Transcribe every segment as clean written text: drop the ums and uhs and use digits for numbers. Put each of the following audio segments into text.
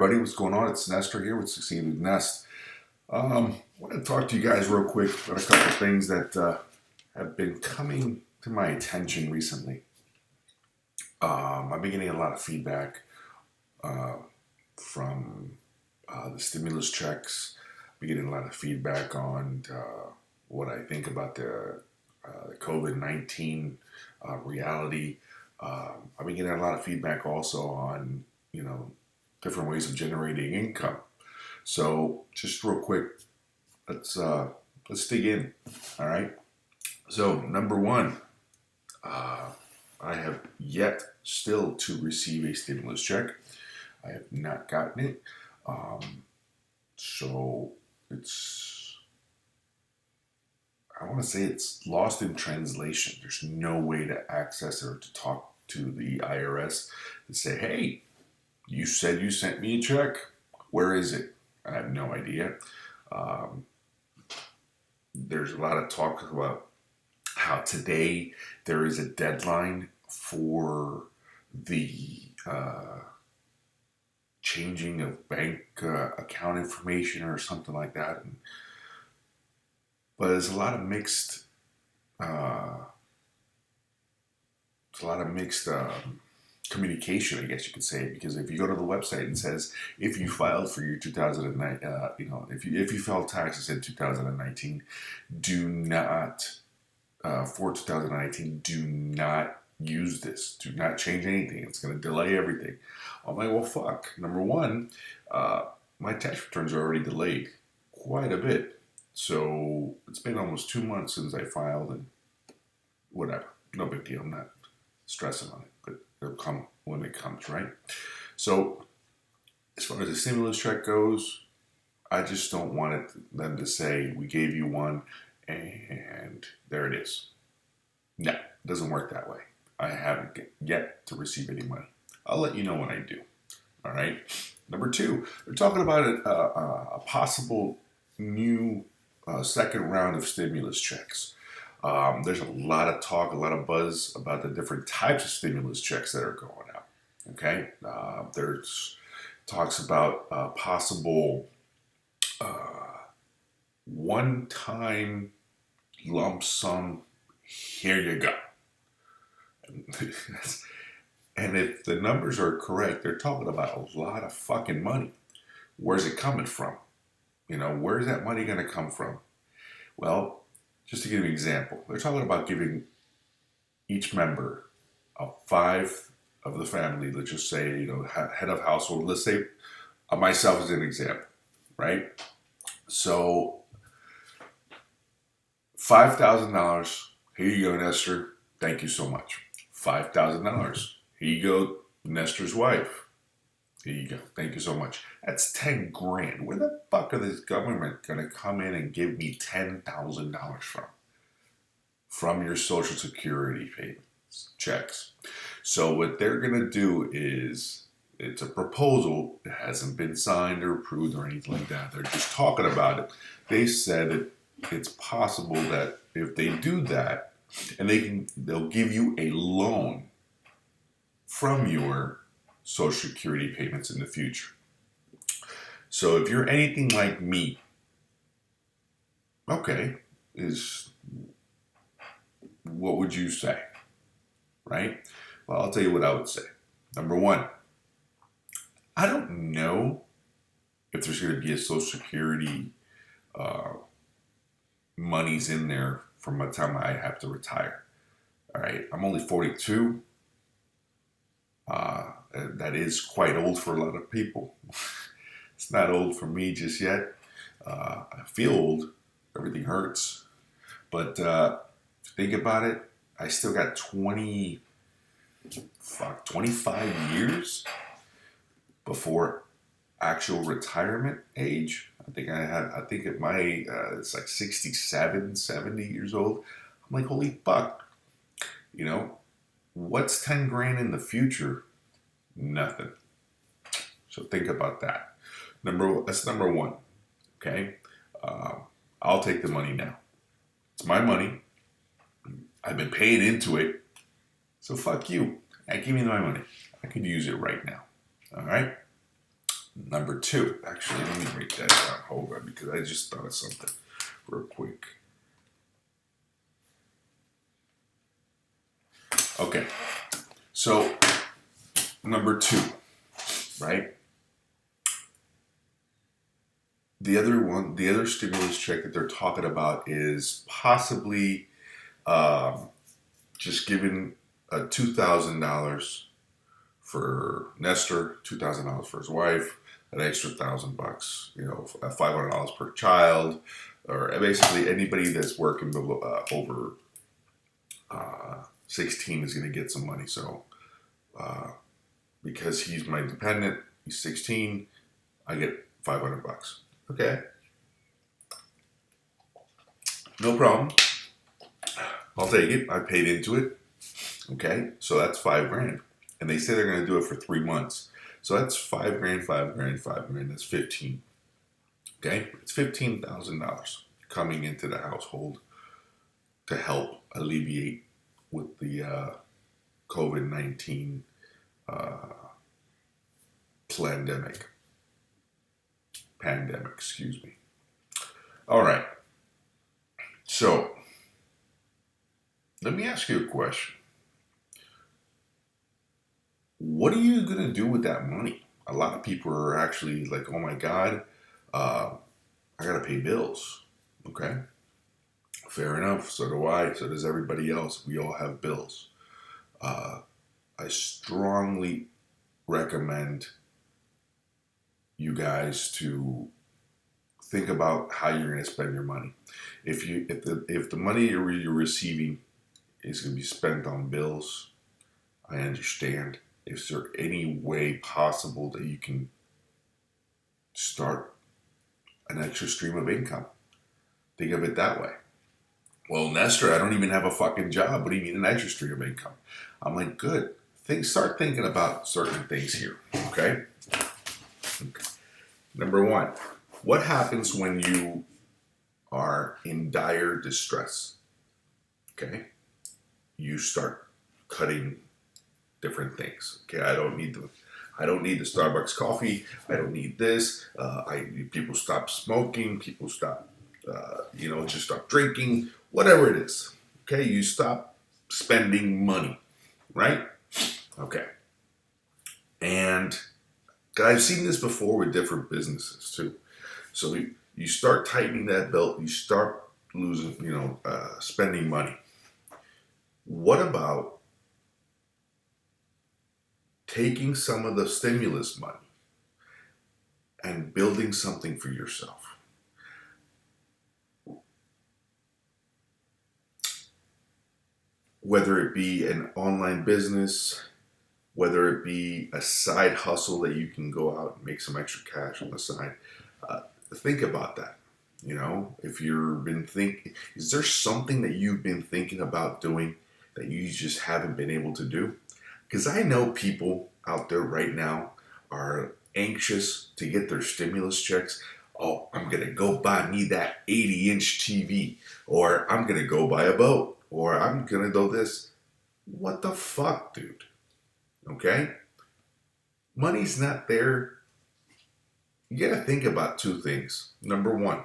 everybody, what's going on? It's Nestor here with Succeed with Nest. I want to talk to you guys real quick about a couple of things that have been coming to my attention recently. I've been getting a lot of feedback from the stimulus checks. I've been getting a lot of feedback on what I think about the Covid-19 reality. I've been getting a lot of feedback also on, different ways of generating income. So just real quick, let's dig in. All right. So number one, I have yet still to receive a stimulus check. I have not gotten it. So I want to say it's lost in translation. There's no way to access it or to talk to the IRS to say, hey, you said you sent me a check. Where is it? I have no idea. There's a lot of talk about how today there is a deadline for the changing of bank account information or something like that. But there's a lot of mixed communication, I guess you could say, because if you go to the website and says if you filed for your 2009, if you filed taxes in 2019, do not for 2019, do not use this. Do not change anything. It's going to delay everything. I'm like, well, fuck. Number one, my tax returns are already delayed quite a bit. So it's been almost 2 months since I filed, and whatever. No big deal. I'm not stressing on it, but it'll come when it comes, right? So as far as the stimulus check goes, I just don't want them to say, we gave you one and there it is. No, it doesn't work that way. I haven't yet to receive any money. I'll let you know when I do. All right. Number two, they're talking about a possible new second round of stimulus checks. There's a lot of talk, a lot of buzz about the different types of stimulus checks that are going out. Okay. There's talks about possible one-time lump sum. Here you go. And if the numbers are correct, they're talking about a lot of fucking money. Where's it coming from? Where's that money going to come from? Well, just to give you an example, they're talking about giving each member of 5 of the family, let's just say, head of household, let's say myself as an example, right? So $5,000, here you go, Nestor. Thank you so much. $5,000. Here you go, Nestor's wife. Here you go. Thank you so much. That's 10 grand. Where the fuck are this government going to come in and give me $10,000 from? From your Social Security payments, checks. So what they're going to do is, it's a proposal. It hasn't been signed or approved or anything like that. They're just talking about it. They said it's possible that if they do that, and they'll give you a loan from your Social Security payments in the future. So if you're anything like me, okay, what would you say? Right? Well, I'll tell you what I would say. Number one, I don't know if there's going to be a Social Security monies in there from the time I have to retire. All right, I'm only 42. That is quite old for a lot of people. It's not old for me just yet. I feel old. Everything hurts. But think about it. I still got 25 years before actual retirement age. I think at my it's like 67, 70 years old. I'm like, holy fuck. What's 10 grand in the future? Nothing. So think about that. That's number one. Okay. I'll take the money now. It's my money. I've been paying into it. So fuck you. Give me my money. I could use it right now. All right. Number two, actually, let me write that down. Hold on, because I just thought of something real quick. Okay, so number two, right? The other stimulus check that they're talking about is possibly just giving $2,000 for Nestor, $2,000 for his wife, an extra $1,000, $500 per child, or basically anybody that's working over 16 is going to get some money. So because he's my dependent, he's 16, I get $500. Okay, no problem. I'll take it. I paid into it. Okay, so that's $5,000, and they say they're going to do it for 3 months. So that's $5,000, $5,000, $5,000. That's 15. Okay, it's $15,000 coming into the household to help alleviate with the COVID-19 pandemic, excuse me. All right. So, let me ask you a question. What are you going to do with that money? A lot of people are actually like, oh my God, I got to pay bills. Okay. Fair enough. So do I. So does everybody else. We all have bills. I strongly recommend you guys to think about how you're going to spend your money. If the money you're receiving is going to be spent on bills, I understand. Is there any way possible that you can start an extra stream of income? Think of it that way. Well, Nestor, I don't even have a fucking job. What do you mean an extra stream of income? I'm like, good. Start thinking about certain things here, okay? Number one, what happens when you are in dire distress? Okay? You start cutting different things. Okay, I don't need the Starbucks coffee. I don't need this. People stop smoking. People stop, just stop drinking. Whatever it is. Okay, you stop spending money, right? Okay. And I've seen this before with different businesses too. So you start tightening that belt. You start losing, spending money. What about taking some of the stimulus money and building something for yourself? Whether it be an online business, whether it be a side hustle that you can go out and make some extra cash on the side. Think about that. If you've been thinking, is there something that you've been thinking about doing that you just haven't been able to do? Because I know people out there right now are anxious to get their stimulus checks. Oh, I'm going to go buy me that 80-inch TV, or I'm going to go buy a boat, or I'm going to do this. What the fuck, dude? Okay? Money's not there. You got to think about two things. Number one,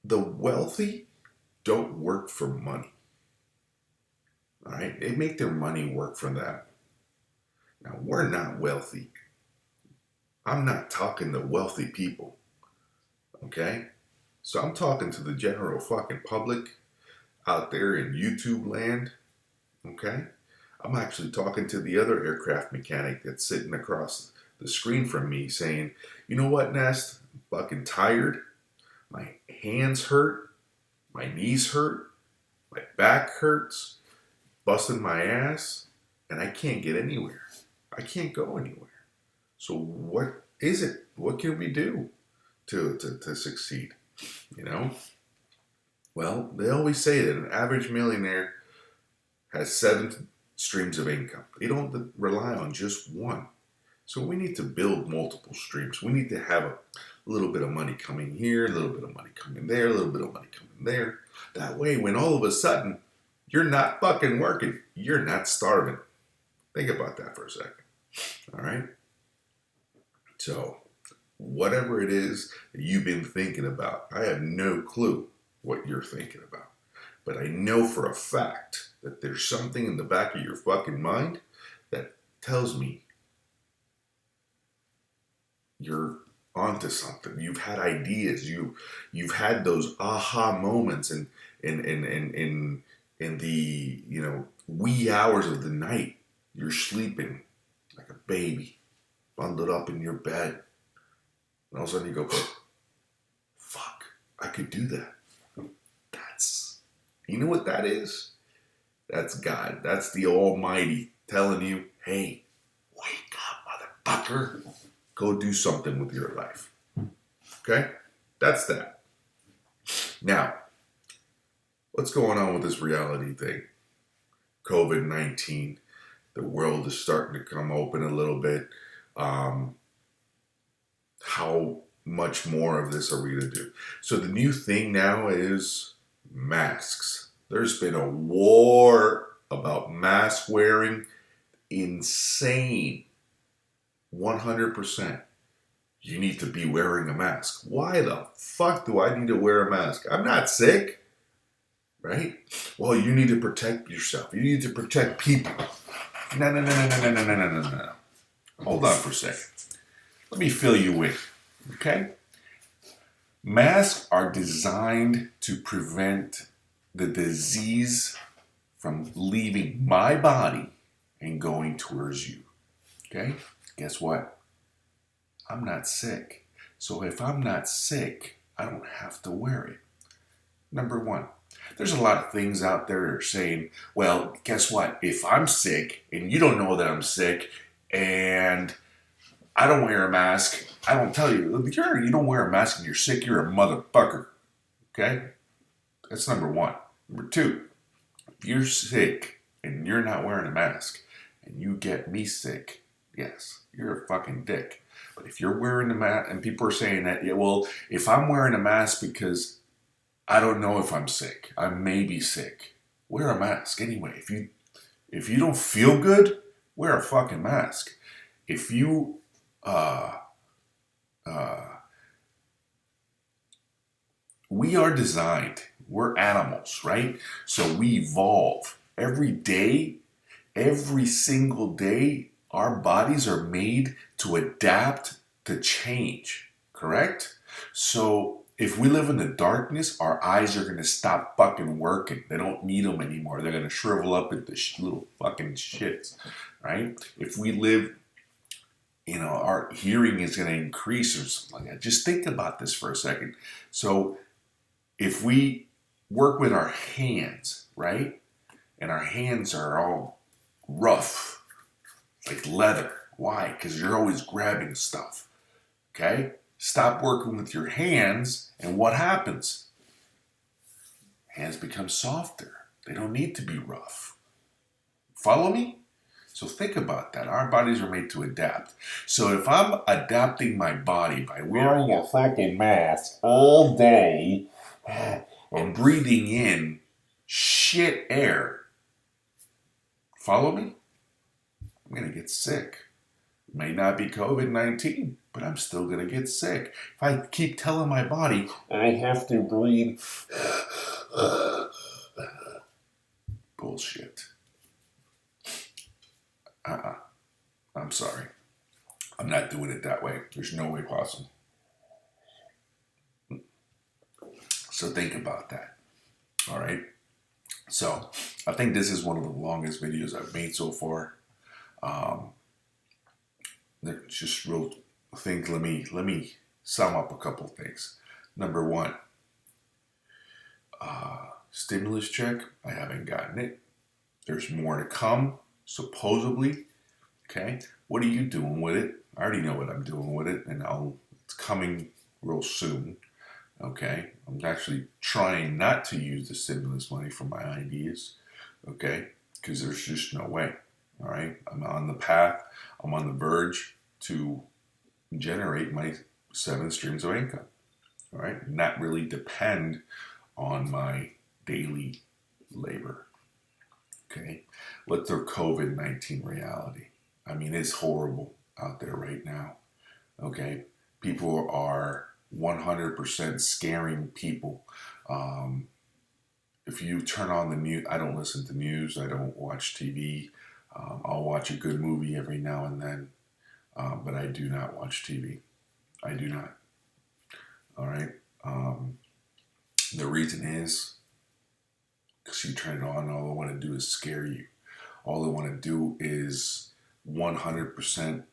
the wealthy don't work for money. All right? They make their money work for them. Now, we're not wealthy. I'm not talking to wealthy people. Okay? So I'm talking to the general fucking public out there in YouTube land. Okay? I'm actually talking to the other aircraft mechanic that's sitting across the screen from me saying, you know what, Nest? I'm fucking tired. My hands hurt. My knees hurt. My back hurts. Busting my ass. And I can't get anywhere. I can't go anywhere. So what is it? What can we do to succeed? Well, they always say that an average millionaire has 7 streams of income. They don't rely on just one. So we need to build multiple streams. We need to have a little bit of money coming here, a little bit of money coming there, a little bit of money coming there. That way, when all of a sudden you're not fucking working, you're not starving. Think about that for a second. All right? So, whatever it is that you've been thinking about, I have no clue what you're thinking about. But I know for a fact that there's something in the back of your fucking mind that tells me you're onto something. You've had ideas. You've had those aha moments in the wee hours of the night. You're sleeping like a baby, bundled up in your bed. And all of a sudden you go, fuck, I could do that. You know what that is? That's God. That's the Almighty telling you, hey, wake up, motherfucker. Go do something with your life. Okay? That's that. Now, what's going on with this reality thing? Covid-19. The world is starting to come open a little bit. How much more of this are we going to do? So the new thing now is masks. There's been a war about mask wearing. Insane. 100%. You need to be wearing a mask. Why the fuck do I need to wear a mask? I'm not sick. Right? Well, you need to protect yourself. You need to protect people. No. Hold on for a second. Let me fill you in. Okay? Masks are designed to prevent the disease from leaving my body and going towards you. Okay? Guess what? I'm not sick. So if I'm not sick, I don't have to wear it. Number one, there's a lot of things out there that are saying, well, guess what? If I'm sick and you don't know that I'm sick and I don't wear a mask, I don't tell you, you don't wear a mask and you're sick, you're a motherfucker. Okay? That's number one. Number two, if you're sick and you're not wearing a mask and you get me sick, yes, you're a fucking dick. But if you're wearing a mask, and people are saying that, yeah, well, if I'm wearing a mask because I don't know if I'm sick, I may be sick, wear a mask anyway. If you don't feel good, wear a fucking mask. If you we are designed, we're animals, right? So we evolve every day, every single day. Our bodies are made to adapt to change, correct? So if we live in the darkness, our eyes are going to stop fucking working. They don't need them anymore. They're going to shrivel up into little fucking shits, right? If we live, our hearing is going to increase or something like that. Just think about this for a second. So if we work with our hands, right? And our hands are all rough, like leather. Why? Because you're always grabbing stuff. Okay? Stop working with your hands, and what happens? Hands become softer. They don't need to be rough. Follow me? So think about that. Our bodies are made to adapt. So if I'm adapting my body by wearing a fucking mask all day and breathing in shit air, follow me? I'm going to get sick. It may not be COVID-19, but I'm still going to get sick. If I keep telling my body, I have to breathe bullshit. I'm sorry. I'm not doing it that way. There's no way possible. So think about that. All right? So I think this is one of the longest videos I've made so far. There's just real things. Let me sum up a couple things. Number one, stimulus check. I haven't gotten it. There's more to come, supposedly. Okay, what are you doing with it? I already know what I'm doing with it, and it's coming real soon. Okay, I'm actually trying not to use the stimulus money for my ideas. Okay, because there's just no way. All right, I'm on the path. I'm on the verge to generate my 7 streams of income. All right, not really depend on my daily labor. Okay, what's their COVID-19 reality? I mean, it's horrible out there right now. Okay, people are 100% scaring people. Um, if you turn on the news, I don't listen to news. I don't watch TV. I'll watch a good movie every now and then, but I do not watch TV. I do not. All right. Um, the reason is because you turn it on, all they want to do is scare you. All they want to do is 100%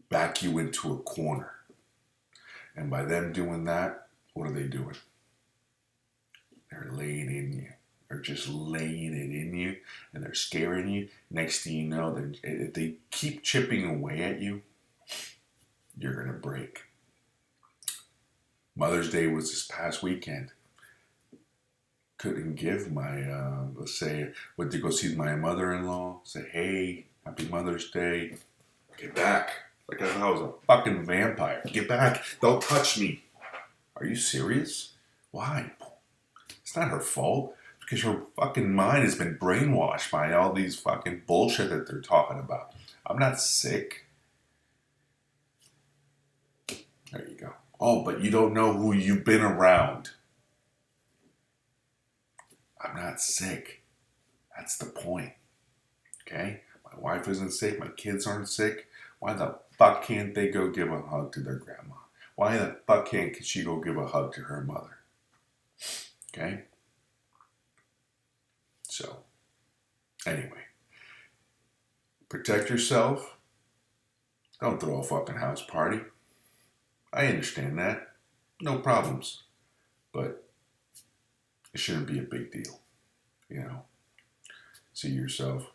back you into a corner. And by them doing that, what are they doing? They're laying in you. They're just laying it in you, and they're scaring you. Next thing you know, if they keep chipping away at you, you're going to break. Mother's Day was this past weekend. Couldn't give my, let's say, went to go see my mother-in-law, say, hey, happy Mother's Day. Get back. Like I was a fucking vampire. Get back. Don't touch me. Are you serious? Why? It's not her fault. Because her fucking mind has been brainwashed by all these fucking bullshit that they're talking about. I'm not sick. There you go. Oh, but you don't know who you've been around. I'm not sick. That's the point. Okay? My wife isn't sick. My kids aren't sick. Why the fuck can't they go give a hug to their grandma? Why the fuck can't she go give a hug to her mother? Okay? So, anyway. Protect yourself. Don't throw a fucking house party. I understand that. No problems. But it shouldn't be a big deal. You know? See yourself.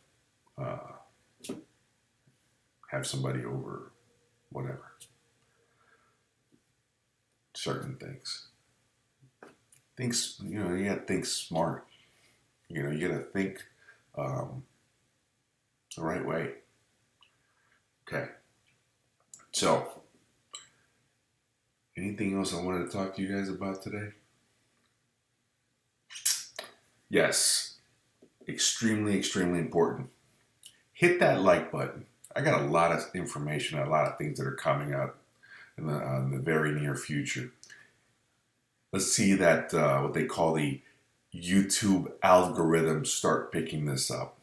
Have somebody over. Whatever. Certain things. You gotta think smart. You gotta think the right way. Okay. So, anything else I wanted to talk to you guys about today? Yes. Extremely, extremely important. Hit that like button. I got a lot of information, a lot of things that are coming up in the very near future. Let's see that what they call the YouTube algorithm start picking this up.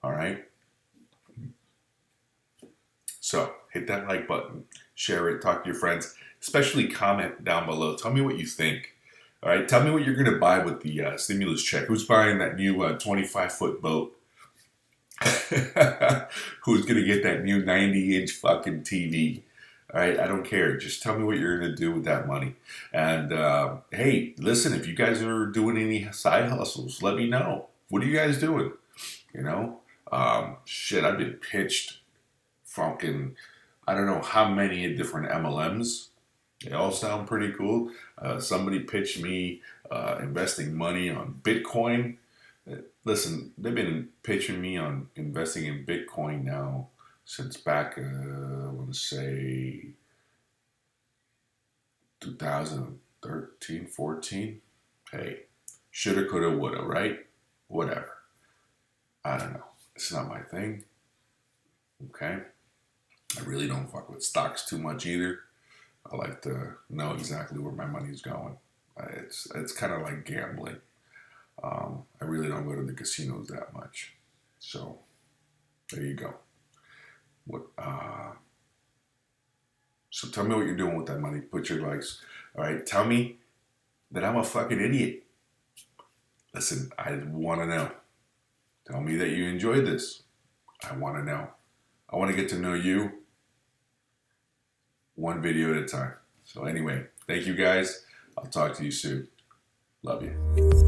All right. So hit that like button, share it, talk to your friends, especially comment down below. Tell me what you think. All right. Tell me what you're going to buy with the stimulus check. Who's buying that new 25-foot boat? Who's going to get that new 90-inch fucking TV? All right, I don't care. Just tell me what you're going to do with that money. And hey, listen, if you guys are doing any side hustles, let me know. What are you guys doing? Shit, I've been pitched fucking, I don't know how many different MLMs. They all sound pretty cool. Somebody pitched me investing money on Bitcoin. Listen, they've been pitching me on investing in Bitcoin now since back, I want to say 2013, 14. Hey, shoulda, coulda, woulda, right? Whatever. I don't know. It's not my thing. Okay? I really don't fuck with stocks too much either. I like to know exactly where my money's going. It's kind of like gambling. I really don't go to the casinos that much. So, there you go. So tell me what you're doing with that money. Put your likes. All right. Tell me that I'm a fucking idiot. Listen, I want to know. Tell me that you enjoyed this. I want to know. I want to get to know you one video at a time. So anyway, thank you guys. I'll talk to you soon. Love you.